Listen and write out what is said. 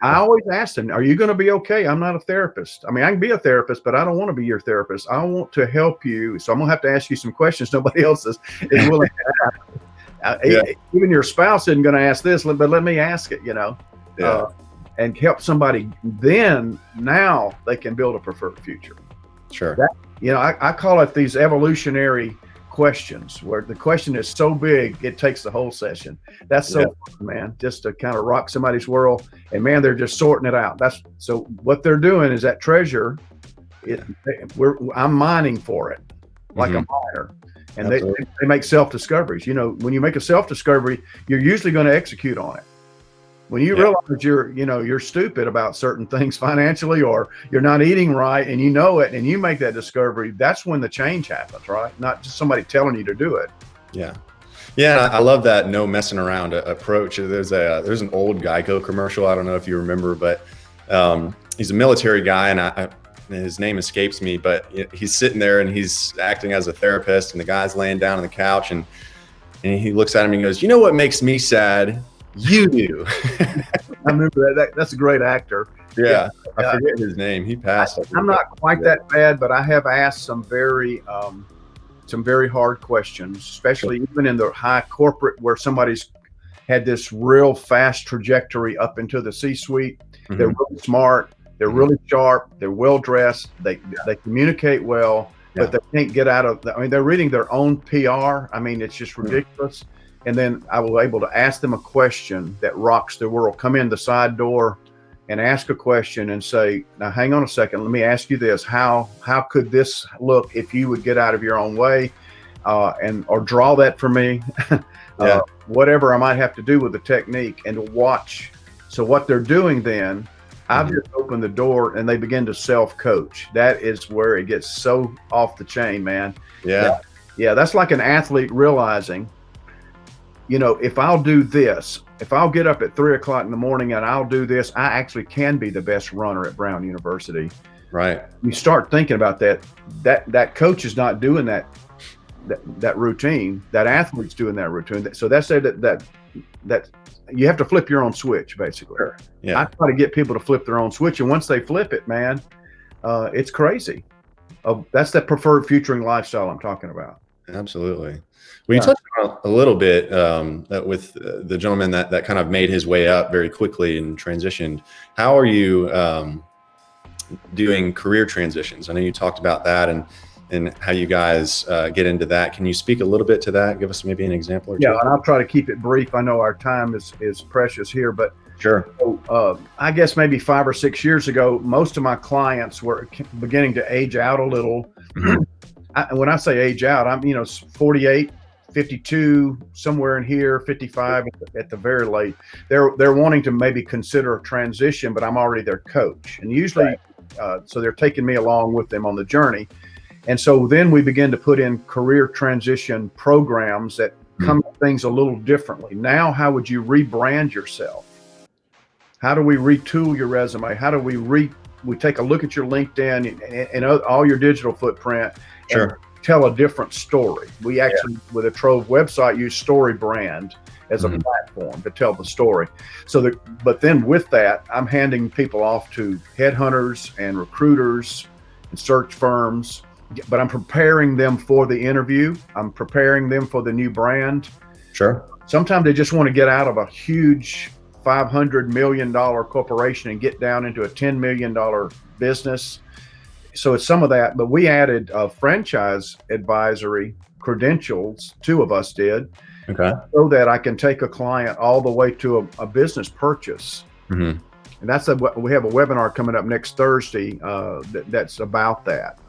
I always ask them, are you going to be okay? I'm not a therapist. I mean, I can be a therapist, but I don't want to be your therapist. I want to help you. So I'm going to have to ask you some questions nobody else is willing to ask. Even your spouse isn't going to ask this, but let me ask it, and help somebody. Then now they can build a preferred future. Sure. I call it these evolutionary questions, where the question is so big it takes the whole session. That's so fun, man, just to kind of rock somebody's world. And man, they're just sorting it out. So what they're doing is that treasure, I'm mining for it like a miner. And they make self-discoveries. When you make a self-discovery, you're usually going to execute on it. When you realize you're stupid about certain things financially, or you're not eating right, and you know it, and you make that discovery, that's when the change happens, right? Not just somebody telling you to do it. Yeah. Yeah. I love that no messing around approach. There's an old Geico commercial. I don't know if you remember, but he's a military guy, and his name escapes me, but he's sitting there and he's acting as a therapist, and the guy's laying down on the couch, and he looks at him and he goes, "You know what makes me sad? You do." I remember that. That's a great actor. Yeah. I forget his name. He passed. I'm not quite that bad, but I have asked some very hard questions, especially even in the high corporate, where somebody's had this real fast trajectory up into the C-suite. Mm-hmm. They're really smart. They're really sharp. They're well dressed. They communicate well, but they can't get out of. They're reading their own PR. It's just ridiculous. And then I was able to ask them a question that rocks their world. Come in the side door and ask a question and say, "Now, hang on a second. Let me ask you this. How could this look if you would get out of your own way, or draw that for me?" Whatever I might have to do with the technique, and to watch. So what they're doing then, I've just opened the door and they begin to self-coach. That is where it gets so off the chain, man. Yeah. That's like an athlete realizing, if I'll do this, if I'll get up at 3:00 in the morning and I'll do this, I actually can be the best runner at Brown University. Right. You start thinking about that coach is not doing that routine. That athlete's doing that routine. So that's that you have to flip your own switch, basically. Sure. Yeah. I try to get people to flip their own switch, and once they flip it, man, it's crazy. That's that preferred futuring lifestyle I'm talking about. Absolutely. Well, you touched on a little bit with the gentleman that kind of made his way up very quickly and transitioned. How are you doing career transitions? I know you talked about that and how you guys get into that. Can you speak a little bit to that? Give us maybe an example or two. Yeah, and I'll try to keep it brief. I know our time is precious here, but sure. I guess maybe 5 or 6 years ago, most of my clients were beginning to age out a little. Mm-hmm. When I say age out, I'm 48, 52, somewhere in here, 55 at the very late. They're wanting to maybe consider a transition, but I'm already their coach, and usually, so they're taking me along with them on the journey. And so then we begin to put in career transition programs that come at things a little differently. Now, how would you rebrand yourself? How do we retool your resume? How do we take a look at your LinkedIn and all your digital footprint and tell a different story? We actually, with a Trove website, use Story Brand as a platform to tell the story. But then with that, I'm handing people off to headhunters and recruiters and search firms, but I'm preparing them for the interview. I'm preparing them for the new brand. Sure. Sometimes they just want to get out of a huge $500 million corporation and get down into a $10 million business. So it's some of that, but we added franchise advisory credentials. 2 of us did. Okay. So that I can take a client all the way to a business purchase. Mm-hmm. And we have a webinar coming up next Thursday that's about that.